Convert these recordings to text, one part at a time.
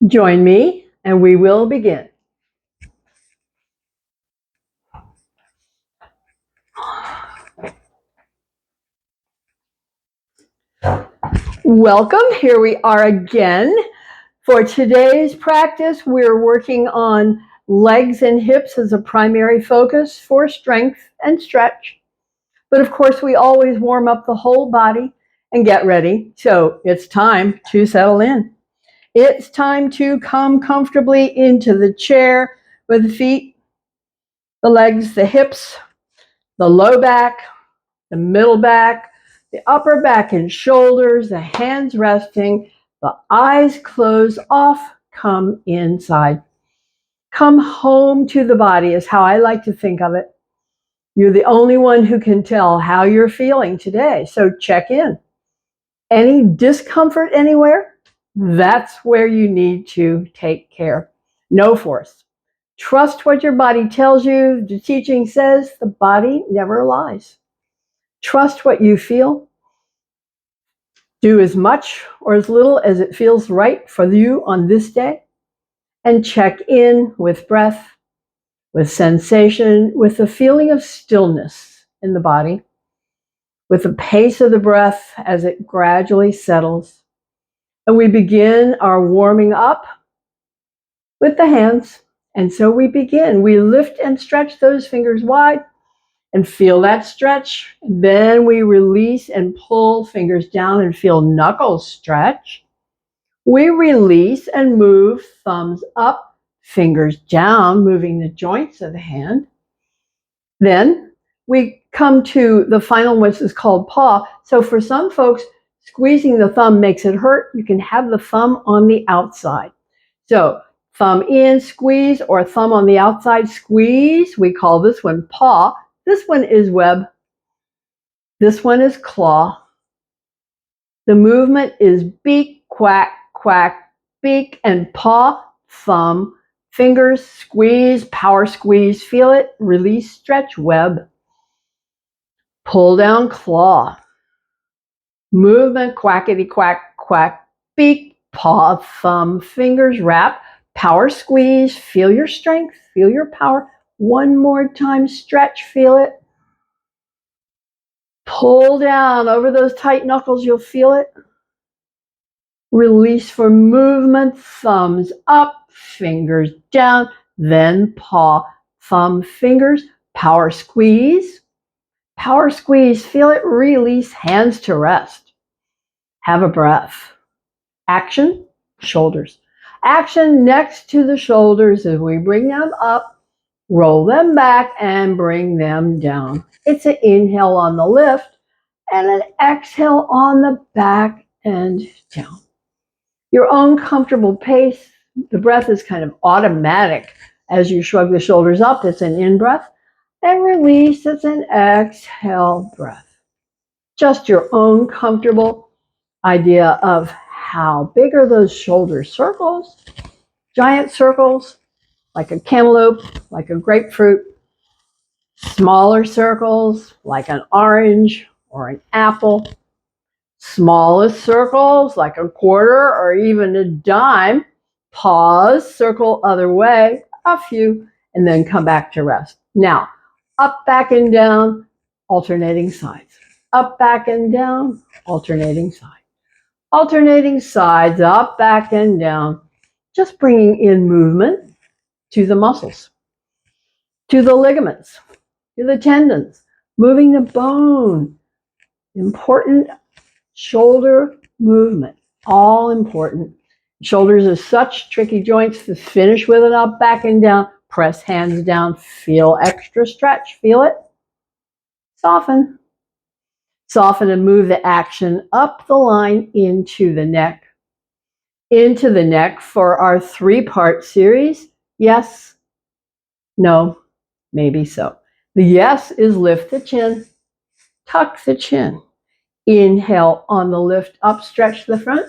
Join me and we will begin. Welcome. Here we are again. For today's practice, we're working on legs and hips as a primary focus for strength and stretch. But of course, we always warm up the whole body and get ready. So it's time to settle in. It's time to come comfortably into the chair with the feet, the legs, the hips, the low back, the middle back, the upper back and shoulders, the hands resting, the eyes closed off, come inside. Come home to the body is how I like to think of it. You're the only one who can tell how you're feeling today, so check in. Any discomfort anywhere? That's where you need to take care. No force. Trust what your body tells you. The teaching says the body never lies. Trust what you feel. Do as much or as little as it feels right for you on this day. And check in with breath, with sensation, with the feeling of stillness in the body, with the pace of the breath as it gradually settles. And we begin our warming up with the hands. And so we begin. We lift and stretch those fingers wide and feel that stretch. Then we release and pull fingers down and feel knuckles stretch. We release and move thumbs up, fingers down, moving the joints of the hand. Then we come to the final, which is called paw. So for some folks, squeezing the thumb makes it hurt. You can have the thumb on the outside. So thumb in, squeeze, or thumb on the outside, squeeze. We call this one paw. This one is web. This one is claw. The movement is beak, quack, quack, beak, and paw, thumb, fingers, squeeze, power squeeze, feel it, release, stretch, web. Pull down, claw. Movement, quackity, quack, quack, beak, paw, thumb, fingers, wrap, power squeeze, feel your strength, feel your power. One more time, stretch, feel it. Pull down over those tight knuckles, you'll feel it. Release for movement, thumbs up, fingers down, then paw, thumb, fingers, power squeeze. Power squeeze, feel it, release, hands to rest. Have a breath. Action, shoulders. Action next to the shoulders as we bring them up, roll them back, and bring them down. It's an inhale on the lift and an exhale on the back and down. Your own comfortable pace. The breath is kind of automatic as you shrug the shoulders up. It's an in-breath. And release, it's an exhale breath. Just your own comfortable idea of how big are those shoulder circles. Giant circles, like a cantaloupe, like a grapefruit. Smaller circles, like an orange or an apple. Smallest circles, like a quarter or even a dime. Pause, circle other way, a few, and then come back to rest. Now, up, back, and down, alternating sides. Up, back, and down, alternating sides. Alternating sides, up, back, and down. Just bringing in movement to the muscles, to the ligaments, to the tendons, moving the bone. Important shoulder movement, all important. Shoulders are such tricky joints to finish with an up, back, and down. Press hands down, feel extra stretch, feel it. Soften. Soften and move the action up the line into the neck. Into the neck for our 3-part series. Yes, no, maybe so. The yes is lift the chin, tuck the chin. Inhale on the lift up, stretch the front.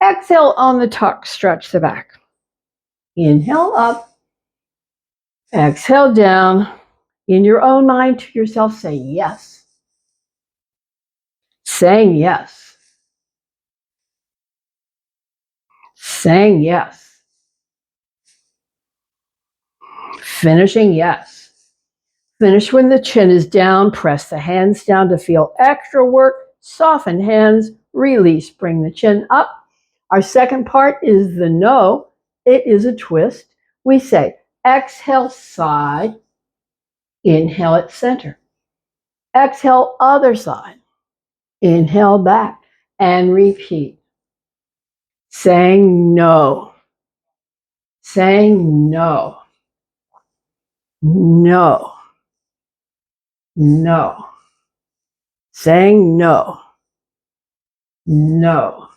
Exhale on the tuck, stretch the back. Inhale up. Exhale down. In your own mind to yourself, say yes. Saying yes. Saying yes. Finishing yes. Finish when the chin is down. Press the hands down to feel extra work. Soften hands. Release. Bring the chin up. Our second part is the no. It is a twist. We say exhale side. Inhale at center. Exhale other side. Inhale back and repeat. Saying no. Saying no. No. No. Saying no. No.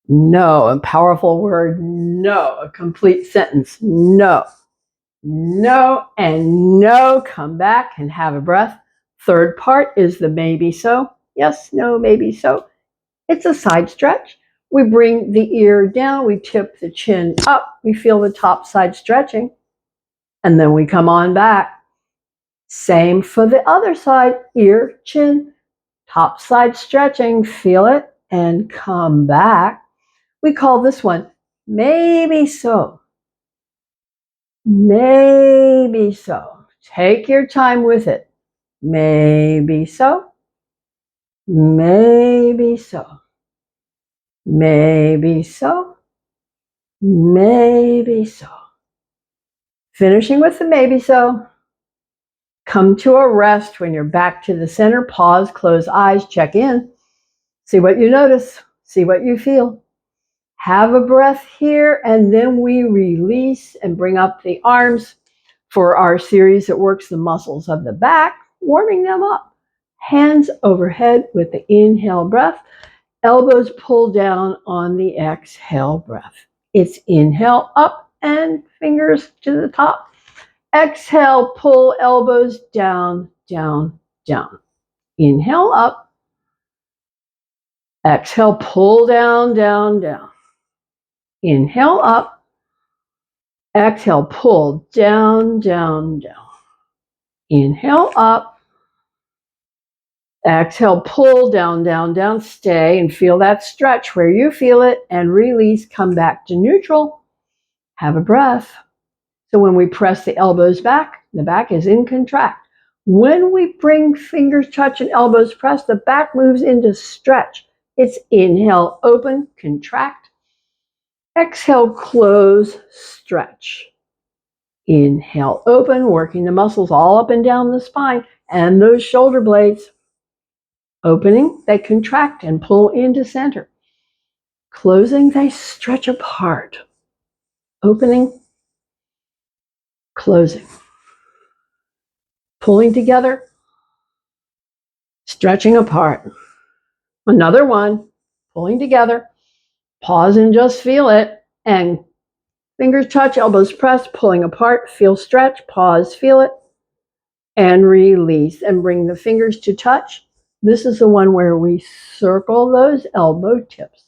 No. A powerful word. No. A complete sentence. No. No and no. Come back and have a breath. Third part is the maybe so. Yes, no, maybe so. It's a side stretch. We bring the ear down. We tip the chin up. We feel the top side stretching. And then we come on back. Same for the other side. Ear, chin, top side stretching. Feel it and come back. We call this one maybe so. Maybe so. Take your time with it. Maybe so. Maybe so. Maybe so. Maybe so. Finishing with the maybe so. Come to a rest when you're back to the center. Pause, close eyes, check in. See what you notice. See what you feel. Have a breath here, and then we release and bring up the arms for our series that works the muscles of the back, warming them up. Hands overhead with the inhale breath. Elbows pull down on the exhale breath. It's inhale up and fingers to the top. Exhale, pull elbows down, down, down. Inhale up. Exhale, pull down, down, down. Inhale up. Exhale, pull down, down, down. Inhale up. Exhale, pull down, down, down. Stay and feel that stretch where you feel it and release. Come back to neutral. Have a breath. So when we press the elbows back, the back is in contract. When we bring fingers touch and elbows press, the back moves into stretch. It's inhale, open, contract. Exhale, close, stretch. Inhale, open, working the muscles all up and down the spine and those shoulder blades. Opening, they contract and pull into center. Closing, they stretch apart. Opening, closing. Pulling together, stretching apart. Another one, pulling together. Pause and just feel it. And fingers touch, elbows press, pulling apart. Feel stretch, pause, feel it. And release. And bring the fingers to touch. This is the one where we circle those elbow tips.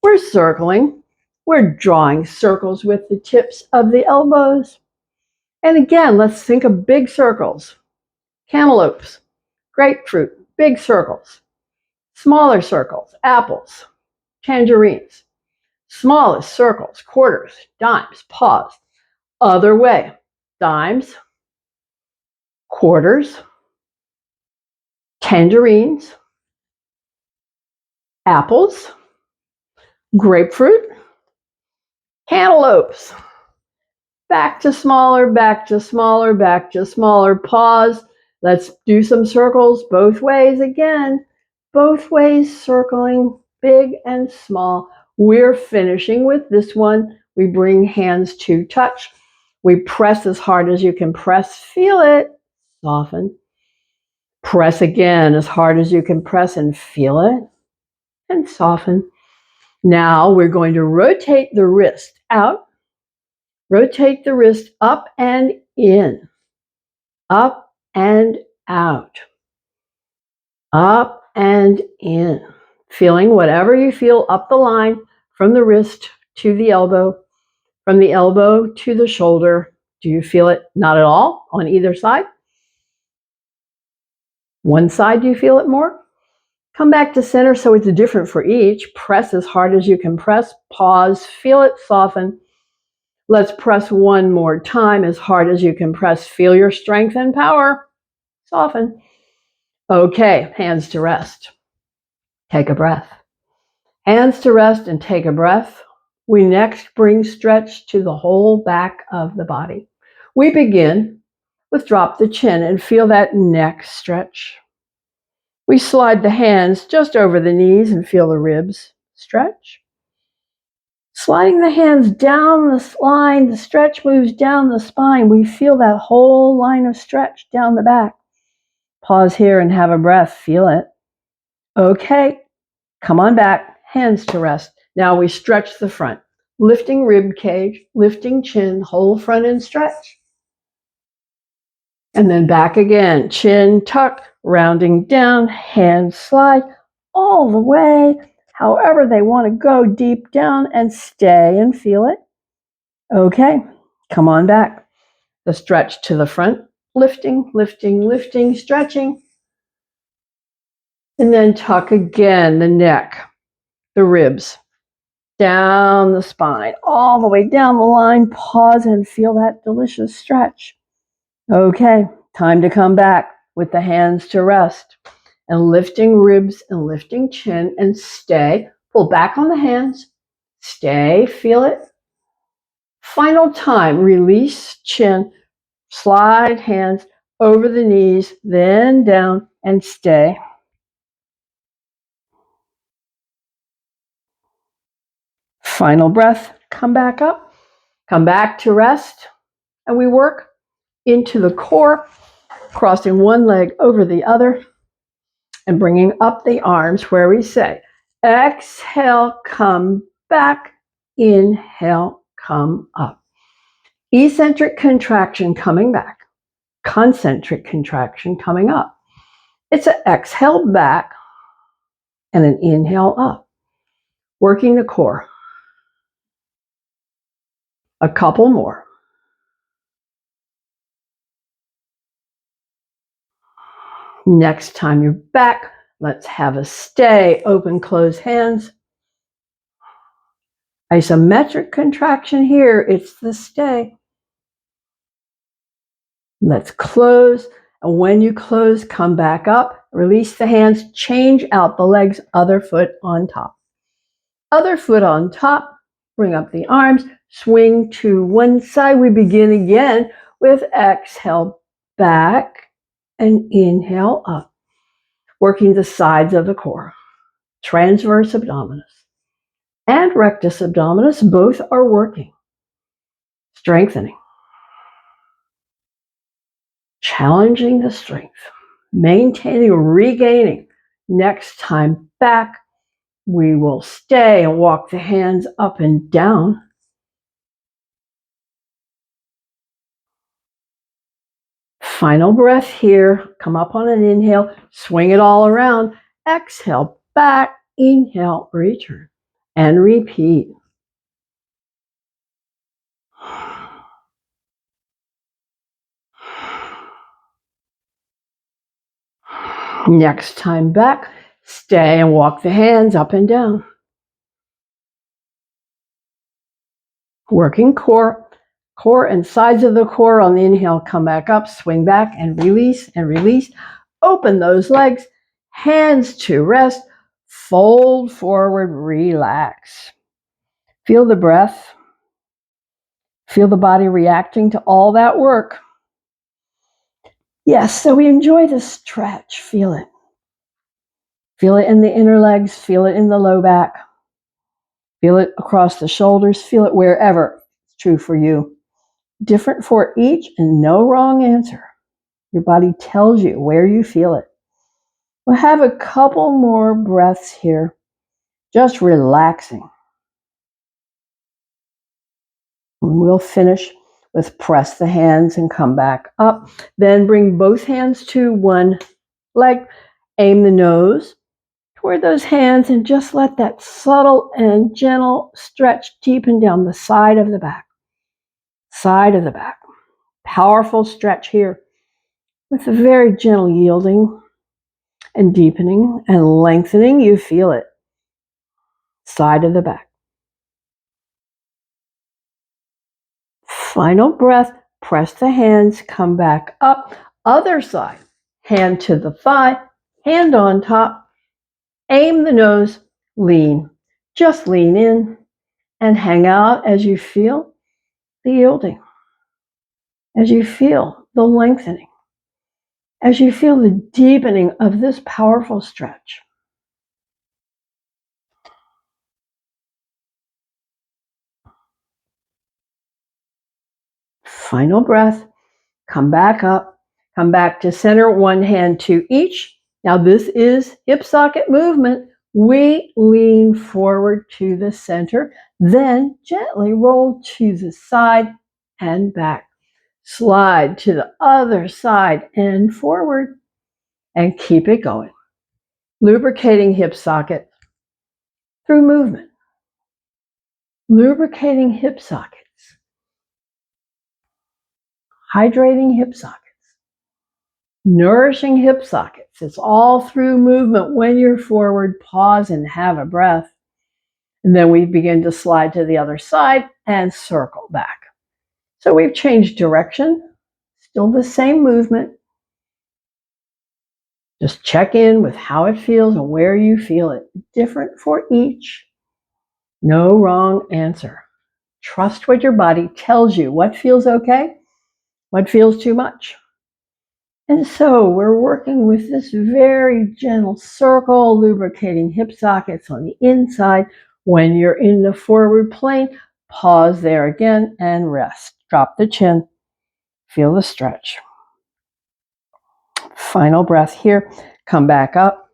We're circling. We're drawing circles with the tips of the elbows. And again, let's think of big circles. Cantaloupes, grapefruit, big circles. Smaller circles, apples, tangerines. Smallest circles, quarters, dimes. Pause. Other way. Dimes, quarters, tangerines, apples, grapefruit, cantaloupes. Back to smaller, back to smaller, back to smaller. Pause. Let's do some circles both ways again. Both ways, circling big and small. We're finishing with this one. We bring hands to touch. We press as hard as you can press. Feel it. Soften. Press again as hard as you can press and feel it. And soften. Now we're going to rotate the wrist out. Rotate the wrist up and in. Up and out. Up and in. Feeling whatever you feel up the line from the wrist to the elbow, from the elbow to the shoulder. Do you feel it? Not at all on either side? One side, do you feel it more? Come back to center so it's different for each. Press as hard as you can press. Pause, feel it soften. Let's press one more time as hard as you can press. Feel your strength and power. Soften. Okay, hands to rest. Take a breath. Hands to rest and take a breath. We next bring stretch to the whole back of the body. We begin with drop the chin and feel that neck stretch. We slide the hands just over the knees and feel the ribs stretch. Sliding the hands down the spine, the stretch moves down the spine. We feel that whole line of stretch down the back. Pause here and have a breath. Feel it. Okay, come on back. Hands to rest. Now we stretch the front. Lifting rib cage, lifting chin, whole front and stretch. And then back again. Chin tuck, rounding down, hands slide all the way, however they want to go deep down and stay and feel it. Okay, come on back. The stretch to the front, lifting, lifting, lifting, stretching. And then tuck again, the neck, the ribs, down the spine, all the way down the line. Pause and feel that delicious stretch. Okay, time to come back with the hands to rest and lifting ribs and lifting chin and stay. Pull back on the hands, stay, feel it. Final time, release chin, slide hands over the knees, then down and stay. Final breath, come back up, come back to rest, and we work into the core, crossing one leg over the other and bringing up the arms where we say, exhale, come back, inhale, come up. Eccentric contraction coming back, concentric contraction coming up. It's an exhale back and an inhale up, working the core. A couple more. Next time you're back, let's have a stay, open, close hands. Isometric contraction here, it's the stay. Let's close, and when you close, come back up, release the hands, change out the legs, other foot on top. Other foot on top, bring up the arms, swing to one side. We begin again with exhale back and inhale up, working the sides of the core. Transverse abdominis and rectus abdominis, both are working. Strengthening. Challenging the strength. Maintaining, regaining. Next time back, we will stay and walk the hands up and down. Final breath here. Come up on an inhale, swing it all around. Exhale, back, inhale, return, and repeat. Next time back, stay and walk the hands up and down. Working core and sides of the core on the inhale, come back up, swing back and release and release. Open those legs, hands to rest, fold forward, relax. Feel the breath. Feel the body reacting to all that work. Yes, so we enjoy the stretch. Feel it. Feel it in the inner legs. Feel it in the low back. Feel it across the shoulders. Feel it wherever it's true for you. Different for each and no wrong answer. Your body tells you where you feel it. We'll have a couple more breaths here, just relaxing. And we'll finish with press the hands and come back up. Then bring both hands to one leg. Aim the nose toward those hands and just let that subtle and gentle stretch deepen down the side of the back. Side of the back. Powerful stretch here with a very gentle yielding. and deepening and lengthening. You feel it. Side of the back. Final breath. Press the hands, come back up. Other side. Hand to the thigh, hand on top. Aim the nose, lean. Just lean in and hang out as you feel the yielding, as you feel the lengthening, as you feel the deepening of this powerful stretch. Final breath. Come back up. Come back to center, one hand to each. Now this is hip socket movement. We lean forward to the center, then gently roll to the side and back. Slide to the other side and forward and keep it going. Lubricating hip socket through movement. Lubricating hip sockets. Hydrating hip sockets. Nourishing hip sockets. It's all through movement. When you're forward, pause and have a breath. And then we begin to slide to the other side and circle back. So we've changed direction. Still the same movement. Just check in with how it feels and where you feel it. Different for each. No wrong answer. Trust what your body tells you. What feels okay? What feels too much? And so we're working with this very gentle circle, lubricating hip sockets on the inside. When you're in the forward plane, pause there again and rest. Drop the chin. Feel the stretch. Final breath here. Come back up.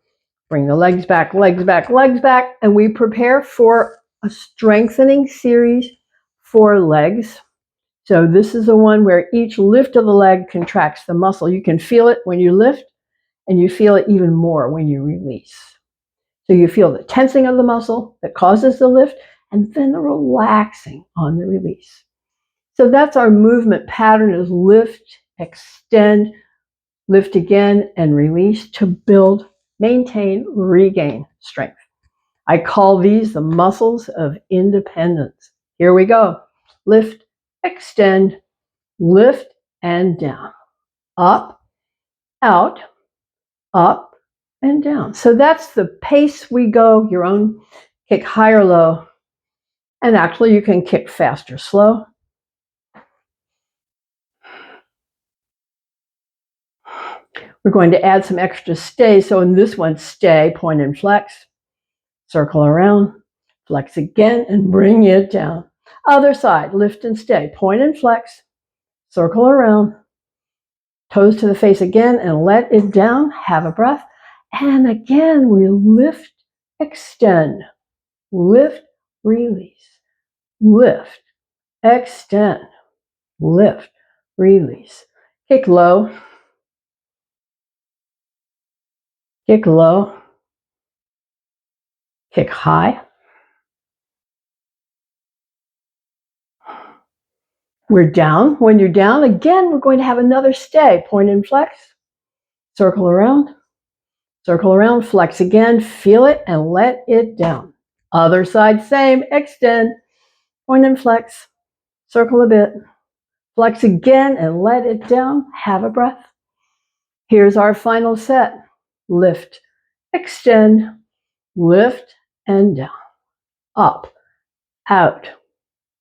Bring the legs back, legs back, legs back. And we prepare for a strengthening series for legs. So this is the one where each lift of the leg contracts the muscle. You can feel it when you lift, and you feel it even more when you release. So you feel the tensing of the muscle that causes the lift, and then the relaxing on the release. So that's our movement pattern, is lift, extend, lift again, and release to build, maintain, regain strength. I call these the muscles of independence. Here we go. Lift, extend, lift and down, up, out, up and down. So that's the pace we go, your own kick high or low. And actually you can kick fast or slow. We're going to add some extra stay. So in this one, stay, point and flex, circle around, flex again and bring it down. Other side, lift and stay, point and flex, circle around, toes to the face again and let it down. Have a breath. And again, we lift, extend, lift, release, lift, extend, lift, release. Kick low, kick low, kick high. We're down. When you're down, again, we're going to have another stay. Point and flex, circle around, flex again, feel it and let it down. Other side, same, extend, point and flex, circle a bit, flex again and let it down. Have a breath. Here's our final set. Lift, extend, lift and down, up, out,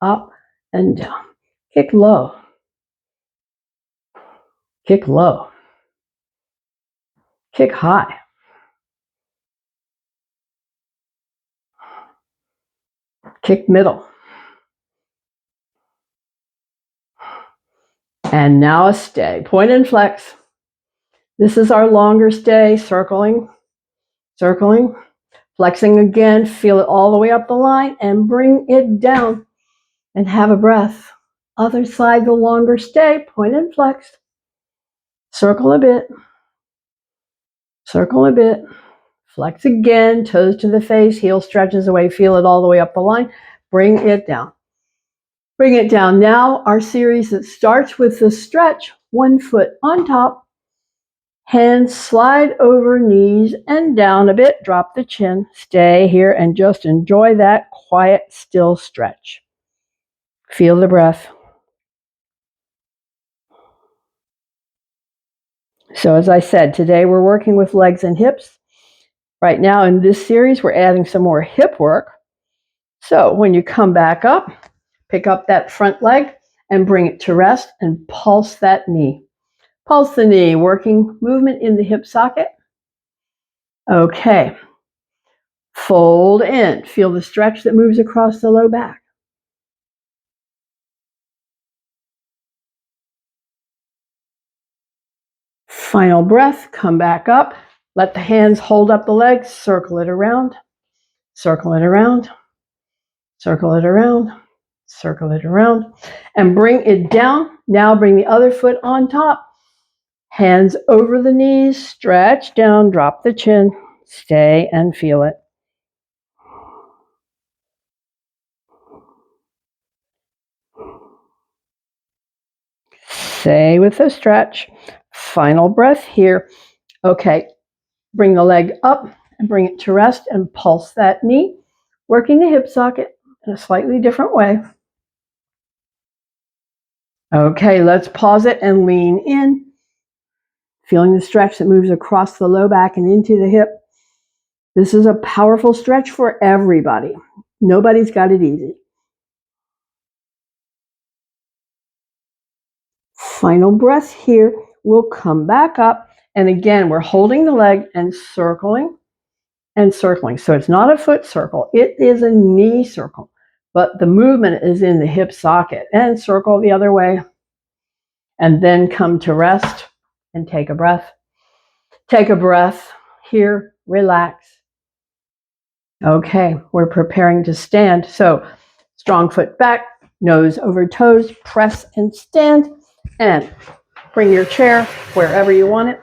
up and down. Kick low, kick low, kick high, kick middle. And now a stay, point and flex. This is our longer stay, circling, circling, flexing again, feel it all the way up the line and bring it down and have a breath. Other side, the longer stay, point and flex. Circle a bit, flex again, toes to the face, heel stretches away, feel it all the way up the line, bring it down. Bring it down. Now our series that starts with the stretch, one foot on top, Hands slide over knees and down a bit. Drop the chin. Stay here and just enjoy that quiet, still stretch. Feel the breath. So as I said, today we're working with legs and hips. Right now in this series, we're adding some more hip work. So when you come back up, pick up that front leg and bring it to rest and pulse that knee. Pulse the knee, working movement in the hip socket. Okay. Fold in. Feel the stretch that moves across the low back. Final breath. Come back up. Let the hands hold up the legs. Circle it around. Circle it around. Circle it around. Circle it around. And bring it down. Now bring the other foot on top. Hands over the knees. Stretch down. Drop the chin. Stay and feel it. Stay with the stretch. Final breath here. Okay, bring the leg up and bring it to rest and pulse that knee, working the hip socket in a slightly different way. Okay, let's pause it and lean in, feeling the stretch that moves across the low back and into the hip. This is a powerful stretch for everybody. Nobody's got it easy. Final breath here. We'll come back up. And again, we're holding the leg and circling and circling. So it's not a foot circle. It is a knee circle. But the movement is in the hip socket. And circle the other way. And then come to rest and take a breath. Take a breath here. Relax. Okay, we're preparing to stand. So strong foot back, nose over toes, press and stand. And bring your chair wherever you want it,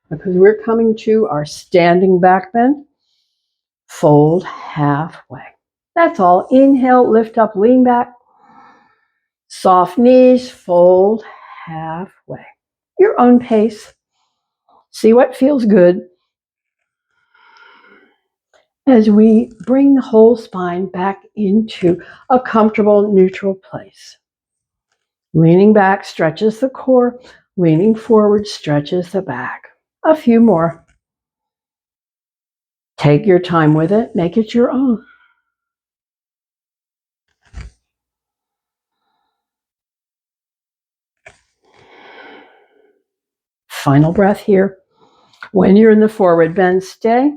because we're coming to our standing back bend. Fold halfway. That's all. Inhale, lift up, lean back. Soft knees, fold halfway. Your own pace. See what feels good as we bring the whole spine back into a comfortable, neutral place. Leaning back stretches the core. Leaning forward stretches the back. A few more. Take your time with it. Make it your own. Final breath here. When you're in the forward bend, stay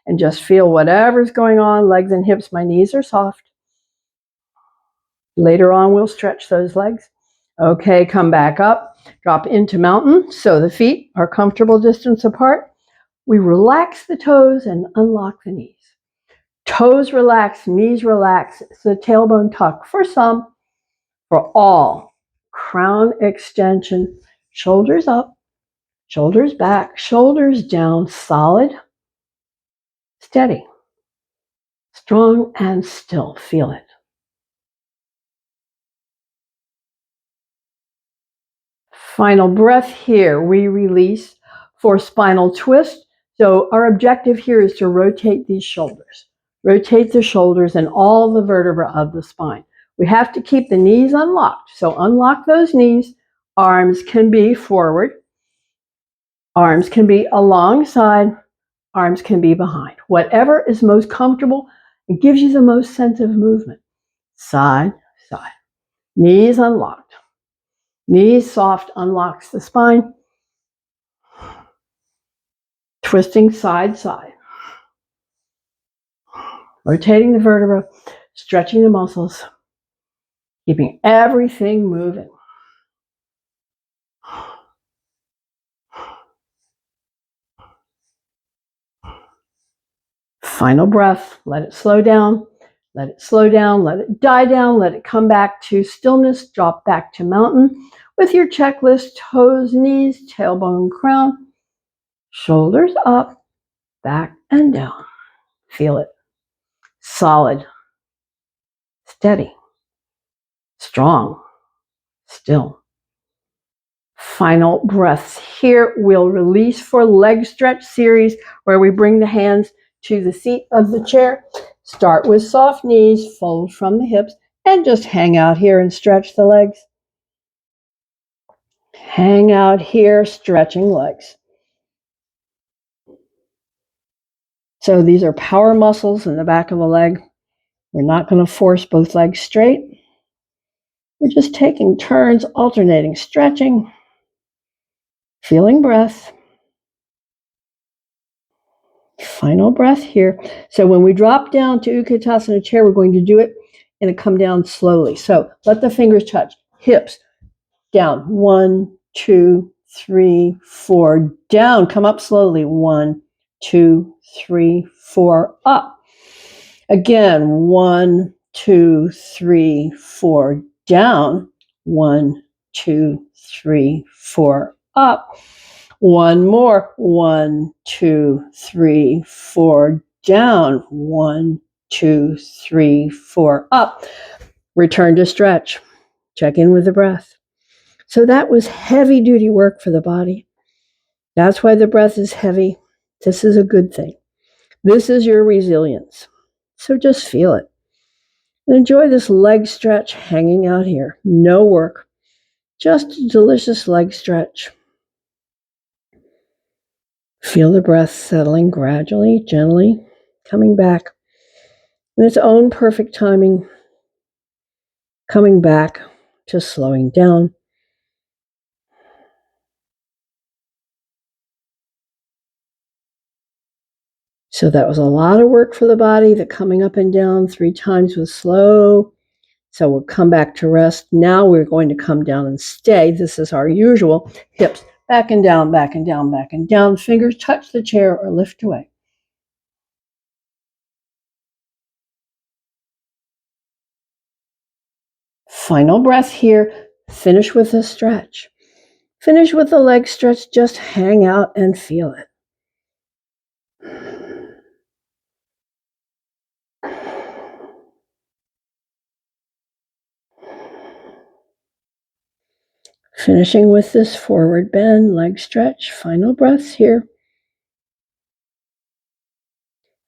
and just feel whatever's going on. Legs and hips, my knees are soft. Later on, we'll stretch those legs. Okay, come back up. Drop into mountain so the feet are comfortable distance apart. We relax the toes and unlock the knees. Toes relax, knees relax. It's the tailbone tuck for some, for all. Crown extension, shoulders up, shoulders back, shoulders down, solid, steady, strong and still. Feel it. Final breath here. We release for spinal twist. So our objective here is to rotate these shoulders. Rotate the shoulders and all the vertebrae of the spine. We have to keep the knees unlocked. So unlock those knees. Arms can be forward. Arms can be alongside. Arms can be behind. Whatever is most comfortable, it gives you the most sense of movement. Side, side. Knees unlocked. Knees soft unlocks the spine. Twisting side, side. Rotating the vertebra, stretching the muscles, keeping everything moving. Final breath. Let it slow down. Let it slow down. Let it die down. Let it come back to stillness. Drop back to mountain with your checklist. Toes, knees, tailbone, crown. Shoulders up, back and down. Feel it. Solid. Steady. Strong. Still. Final breaths here. We'll release for leg stretch series where we bring the hands to the seat of the chair. Start with soft knees, fold from the hips, and just hang out here and stretch the legs. Hang out here, stretching legs. So these are power muscles in the back of the leg. We're not going to force both legs straight. We're just taking turns, alternating stretching, feeling breath. Final breath here. So when we drop down to Utkatasana chair, we're going to do it and come down slowly. So let the fingers touch. Hips down. 1, 2, 3, 4. Down. Come up slowly. 1, 2, 3, 4. Up. Again. 1, 2, 3, 4. Down. 1, 2, 3, 4. Up. One more. 1, 2, 3, 4. Down. 1, 2, 3, 4. Up. Return to stretch. Check in with the breath. So that was heavy duty work for the body. That's why the breath is heavy. This is a good thing. This is your resilience. So just feel it. And enjoy this leg stretch hanging out here. No work. Just a delicious leg stretch. Feel the breath settling gradually, gently, coming back in its own perfect timing, coming back to slowing down. So that was a lot of work for the body. The coming up and down 3 times was slow. So we'll come back to rest. Now we're going to come down and stay. This is our usual. Hips back and down, back and down, back and down. Fingers touch the chair or lift away. Final breath here. Finish with a stretch. Finish with the leg stretch. Just hang out and feel it. Finishing with this forward bend, leg stretch. Final breaths here.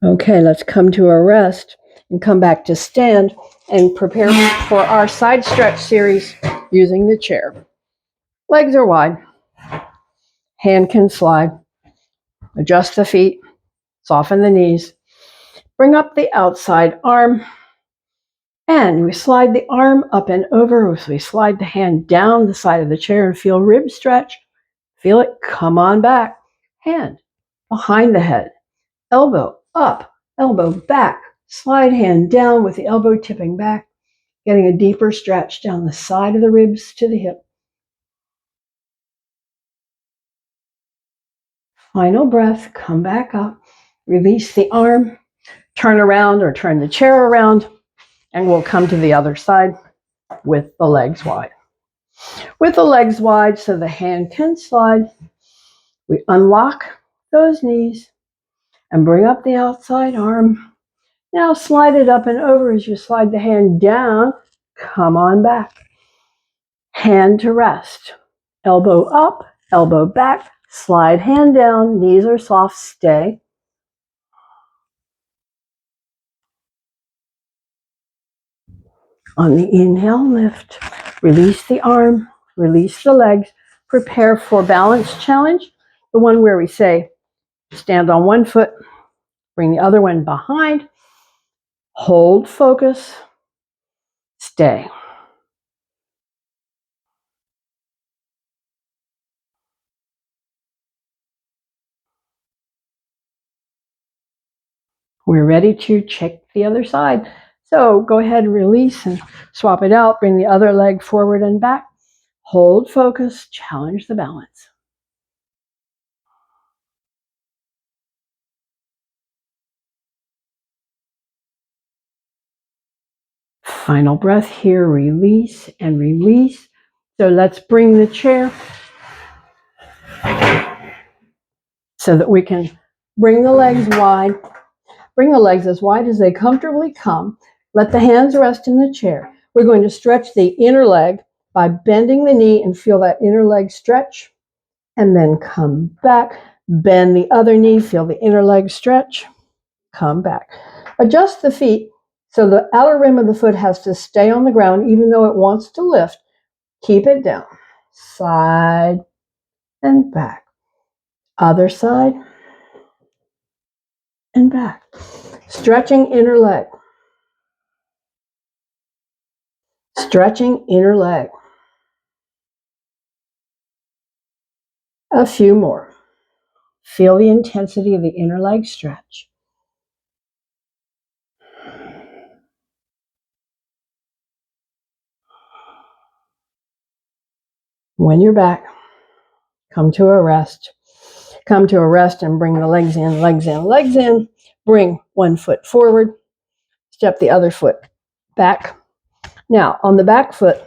Okay, let's come to a rest and come back to stand and prepare for our side stretch series using the chair. Legs are wide. Hand can slide. Adjust the feet. Soften the knees. Bring up the outside arm. And we slide the arm up and over as we slide the hand down the side of the chair and feel rib stretch. Feel it come on back. Hand behind the head. Elbow up, elbow back. Slide hand down with the elbow tipping back. Getting a deeper stretch down the side of the ribs to the hip. Final breath, come back up. Release the arm. Turn around or turn the chair around. And we'll come to the other side with the legs wide. With the legs wide so the hand can slide, we unlock those knees and bring up the outside arm. Now slide it up and over as you slide the hand down. Come on back. Hand to rest. Elbow up, elbow back. Slide hand down. Knees are soft. Stay. On the inhale, lift. Release the arm. Release the legs. Prepare for balance challenge. The one where we say, stand on one foot, bring the other one behind, hold focus, stay. We're ready to check the other side. So go ahead and release and swap it out. Bring the other leg forward and back. Hold focus, challenge the balance. Final breath here, release and release. So let's bring the chair so that we can bring the legs wide. Bring the legs as wide as they comfortably come. Let the hands rest in the chair. We're going to stretch the inner leg by bending the knee and feel that inner leg stretch, and then come back. Bend the other knee, feel the inner leg stretch, come back. Adjust the feet so the outer rim of the foot has to stay on the ground even though it wants to lift. Keep it down. Side and back. Other side and back. Stretching inner leg. Stretching inner leg. A few more. Feel the intensity of the inner leg stretch. When you're back, come to a rest. Come to a rest and bring the legs in, legs in, legs in. Bring one foot forward. Step the other foot back. Now, on the back foot,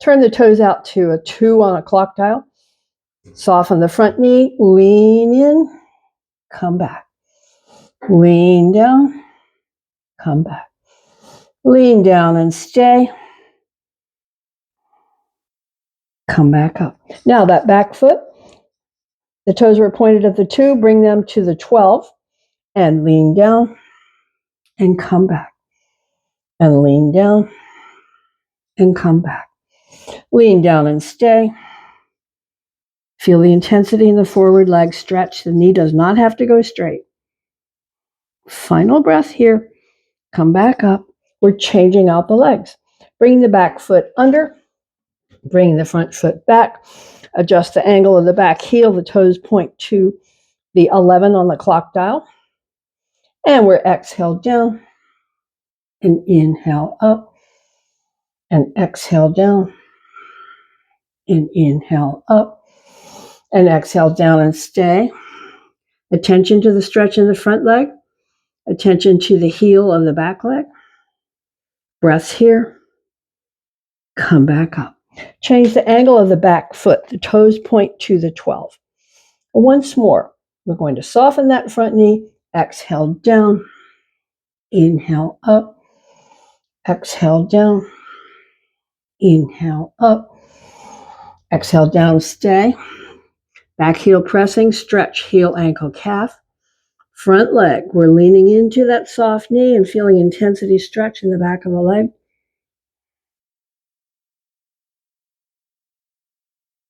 turn the toes out to a 2 on a clock dial. Soften the front knee, lean in, come back. Lean down, come back. Lean down and stay. Come back up. Now that back foot, the toes were pointed at the 2, bring them to the 12 and lean down and come back. And lean down and come back. Lean down and stay. Feel the intensity in the forward leg stretch. The knee does not have to go straight. Final breath here. Come back up. We're changing out the legs. Bring the back foot under. Bring the front foot back. Adjust the angle of the back heel. The toes point to the 11 on the clock dial. And we're exhale down and inhale up and exhale down and inhale up and exhale down and stay. Attention to the stretch in the front leg. Attention to the heel of the back leg. Breaths here. Come back up. Change the angle of the back foot. The toes point to the 12. Once more, we're going to soften that front knee. Exhale down. Inhale up. Exhale down. Inhale up. Exhale down, stay. Back heel pressing, stretch heel, ankle, calf. Front leg, we're leaning into that soft knee and feeling intensity stretch in the back of the leg.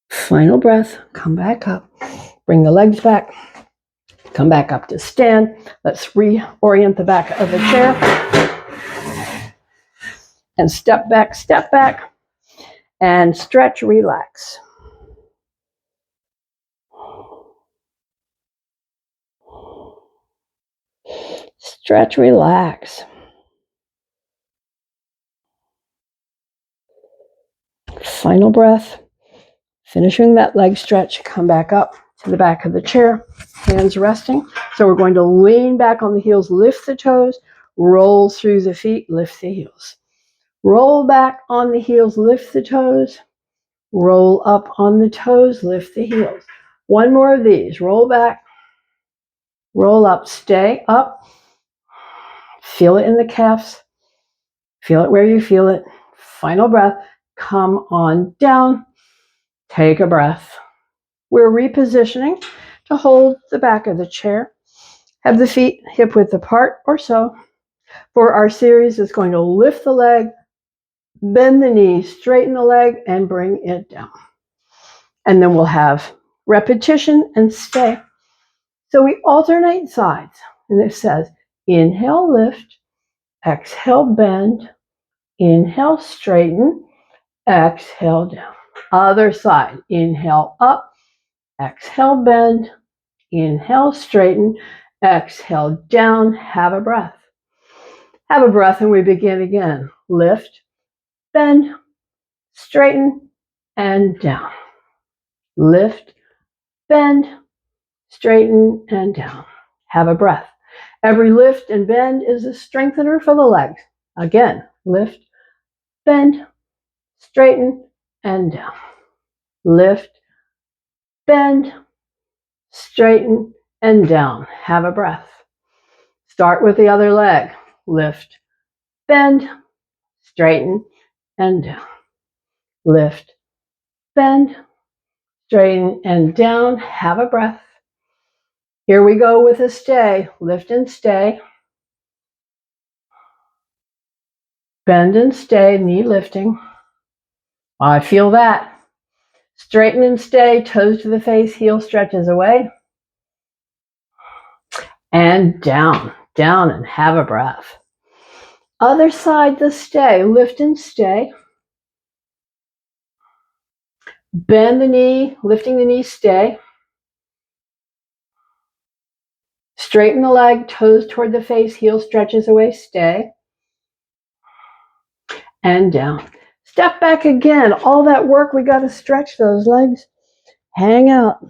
Final breath, come back up. Bring the legs back. Come back up to stand. Let's reorient the back of the chair. And step back, and stretch, relax. Stretch, relax. Final breath. Finishing that leg stretch, come back up to the back of the chair, hands resting. So we're going to lean back on the heels, lift the toes, roll through the feet, lift the heels. Roll back on the heels, lift the toes, roll up on the toes, lift the heels. One more of these. Roll back, roll up, stay up. Feel it in the calves. Feel it where you feel it. Final breath. Come on down. Take a breath. We're repositioning to hold the back of the chair. Have the feet hip width apart or so. For our series, it's going to lift the leg, bend the knee, straighten the leg, and bring it down. And then we'll have repetition and stay. So we alternate sides. And it says, inhale, lift, exhale, bend, inhale, straighten, exhale, down. Other side, inhale, up, exhale, bend, inhale, straighten, exhale, down. Have a breath. Have a breath, and we begin again. Lift, bend, straighten, and down. Lift, bend, straighten, and down. Have a breath. Every lift and bend is a strengthener for the legs. Again, lift, bend, straighten, and down. Lift, bend, straighten, and down. Have a breath. Start with the other leg. Lift, bend, straighten, and down. Lift, bend, straighten and down, have a breath. Here we go with a stay, lift and stay. Bend and stay, knee lifting. I feel that. Straighten and stay, toes to the face, heel stretches away. And down, down and have a breath. Other side, the stay, lift and stay. Bend the knee, lifting the knee, stay. Straighten the leg, toes toward the face, heel stretches away, stay. And down. Step back again. All that work, we got to stretch those legs. Hang out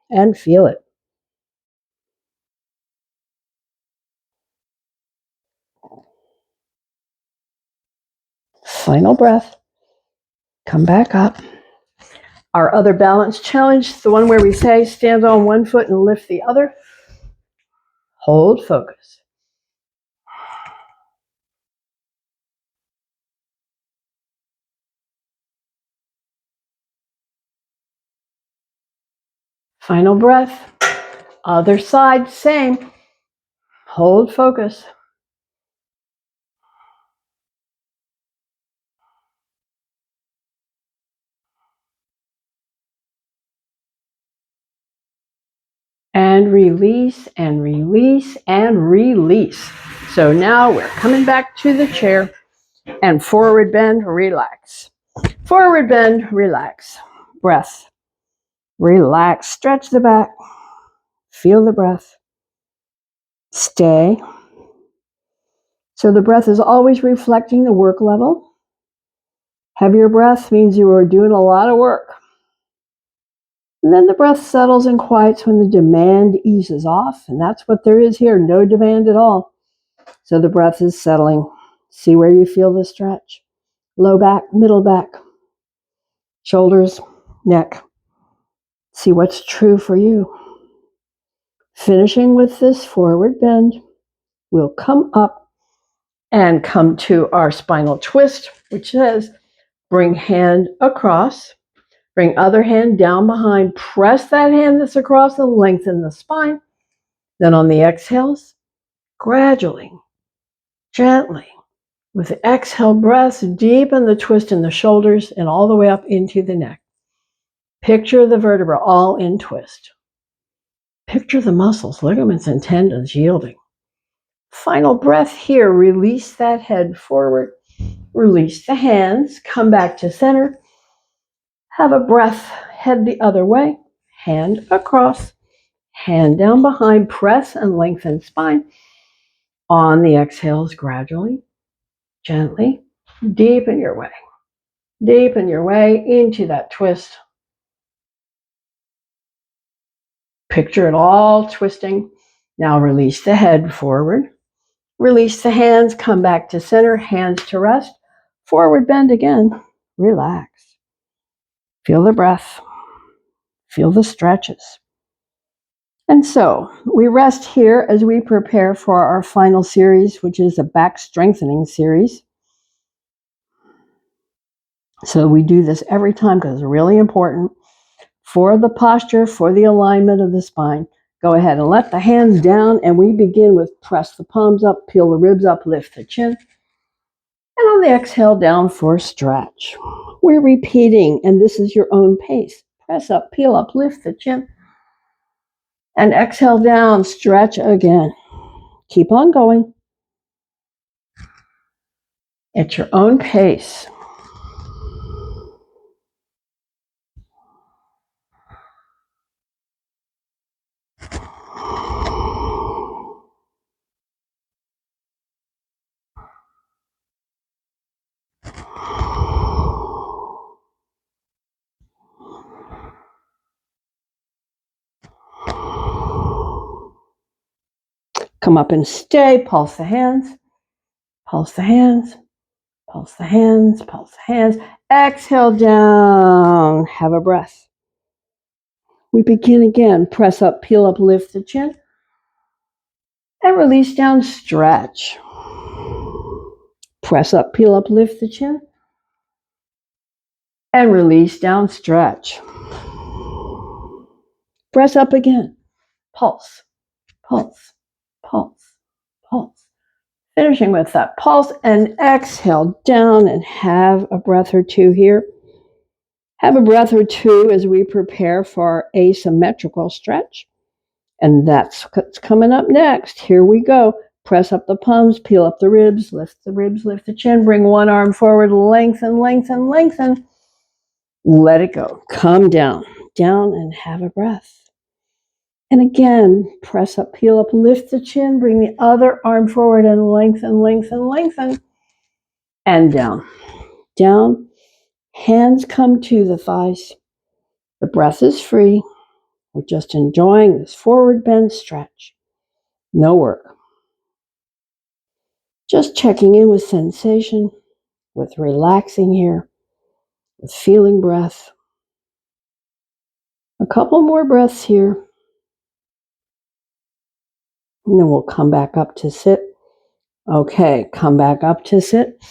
and feel it. Final breath. Come back up. Our other balance challenge, the one where we say stand on one foot and lift the other. Hold focus. Final breath. Other side, same. Hold focus. And release and release and release. So now we're coming back to the chair and forward bend, relax. Forward bend, relax. Breath. Relax, stretch the back. Feel the breath. Stay. So the breath is always reflecting the work level. Heavier breath means you are doing a lot of work. And then the breath settles and quiets when the demand eases off. And that's what there is here, no demand at all. So the breath is settling. See where you feel the stretch. Low back, middle back, shoulders, neck. See what's true for you. Finishing with this forward bend, we'll come up and come to our spinal twist, which says bring hand across, bring other hand down behind, press that hand that's across and lengthen the spine. Then on the exhales, gradually, gently, with the exhale breaths, deepen the twist in the shoulders and all the way up into the neck. Picture the vertebra all in twist. Picture the muscles, ligaments, and tendons yielding. Final breath here. Release that head forward. Release the hands. Come back to center. Have a breath. Head the other way. Hand across. Hand down behind. Press and lengthen spine. On the exhales, gradually, gently, deepen your way. Deepen your way into that twist. Picture it all twisting. Now release the head forward. Release the hands, come back to center, hands to rest. Forward bend again. Relax. Feel the breath. Feel the stretches. And so we rest here as we prepare for our final series, which is a back strengthening series. So we do this every time because it's really important for the posture, for the alignment of the spine. Go ahead and let the hands down, and we begin with press the palms up, peel the ribs up, lift the chin. And on the exhale, down for stretch. We're repeating, and this is your own pace. Press up, peel up, lift the chin. And exhale down, stretch again. Keep on going. At your own pace. Come up and stay. Pulse the hands. Pulse the hands. Pulse the hands. Pulse the hands. Exhale down. Have a breath. We begin again. Press up, peel up, lift the chin. And release down, stretch. Press up, peel up, lift the chin. And release down, stretch. Press up again. Pulse, pulse, pulse, pulse. Finishing with that pulse and exhale down and have a breath or two here. Have a breath or two as we prepare for our asymmetrical stretch. And that's what's coming up next. Here we go. Press up the palms, peel up the ribs, lift the chin, bring one arm forward, lengthen, lengthen, lengthen. Let it go. Come down, down and have a breath. And again, press up, peel up, lift the chin, bring the other arm forward and lengthen, lengthen, lengthen. And down, down. Hands come to the thighs. The breath is free. We're just enjoying this forward bend stretch. No work. Just checking in with sensation, with relaxing here, with feeling breath. A couple more breaths here. And then we'll come back up to sit. Okay, come back up to sit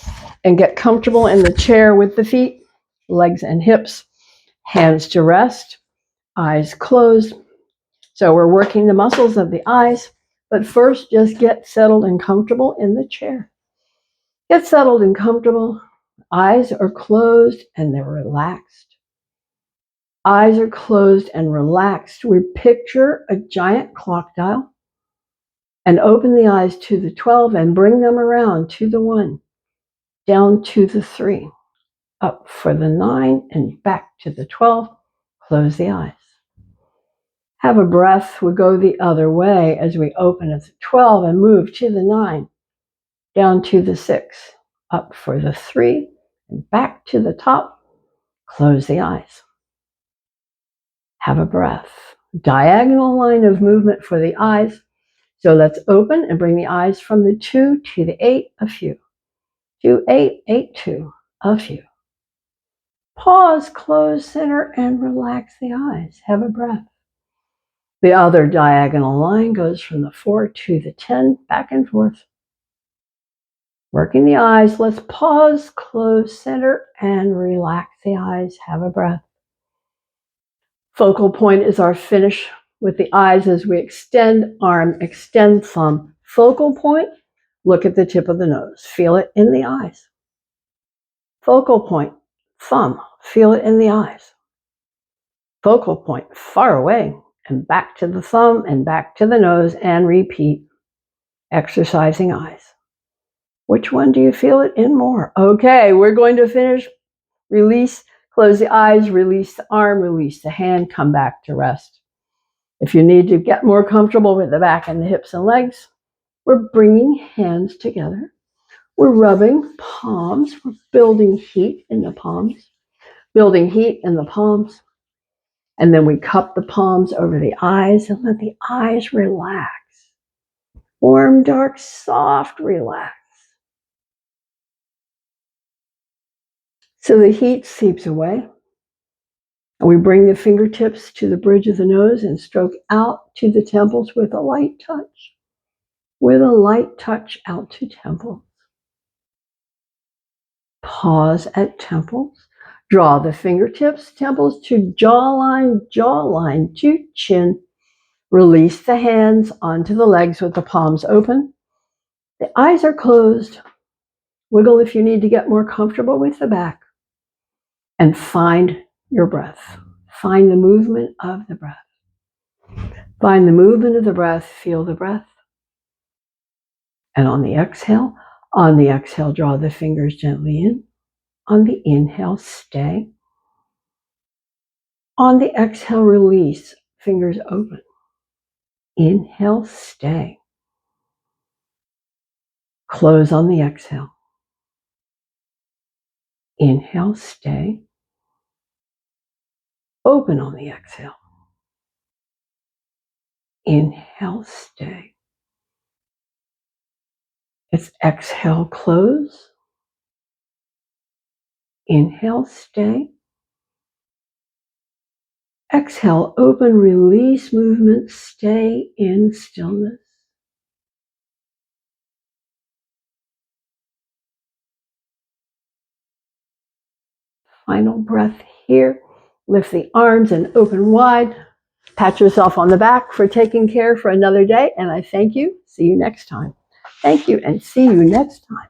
and get comfortable in the chair with the feet, legs and hips, hands to rest, eyes closed. So we're working the muscles of the eyes, but first just get settled and comfortable in the chair. Get settled and comfortable. Eyes are closed and they're relaxed. Eyes are closed and relaxed. We picture a giant clock dial and open the eyes to the 12 and bring them around to the 1, down to the 3, up for the 9 and back to the 12. Close the eyes. Have a breath. We go the other way as we open at the 12 and move to the 9, down to the 6, up for the 3 and back to the top. Close the eyes. Have a breath. Diagonal line of movement for the eyes. So let's open and bring the eyes from the 2 to the 8, a few. 2, 8, 8, 2, a few. Pause, close, center, and relax the eyes. Have a breath. The other diagonal line goes from the 4 to the 10, back and forth. Working the eyes. Let's pause, close, center, and relax the eyes. Have a breath. Focal point is our finish with the eyes as we extend arm, extend thumb. Focal point, look at the tip of the nose. Feel it in the eyes. Focal point, thumb, feel it in the eyes. Focal point, far away, and back to the thumb and back to the nose, and repeat. Exercising eyes. Which one do you feel it in more? Okay, we're going to finish. Release, close the eyes, release the arm, release the hand, come back to rest. If you need to get more comfortable with the back and the hips and legs, we're bringing hands together. We're rubbing palms. We're building heat in the palms. Building heat in the palms. And then we cup the palms over the eyes and let the eyes relax. Warm, dark, soft, relax. So the heat seeps away. And we bring the fingertips to the bridge of the nose and stroke out to the temples with a light touch. With a light touch out to temples. Pause at temples. Draw the fingertips, temples to jawline, jawline to chin. Release the hands onto the legs with the palms open. The eyes are closed. Wiggle if you need to get more comfortable with the back. And find your breath. Find the movement of the breath. Find the movement of the breath. Feel the breath. And on the exhale, draw the fingers gently in. On the inhale, stay. On the exhale, release. Fingers open. Inhale, stay. Close on the exhale. Inhale, stay. Open on the exhale. Inhale, stay. It's exhale, close. Inhale, stay. Exhale, open, release movement, stay in stillness. Final breath here. Lift the arms and open wide. Pat yourself on the back for taking care for another day, and I thank you. See you next time. Thank you, and see you next time.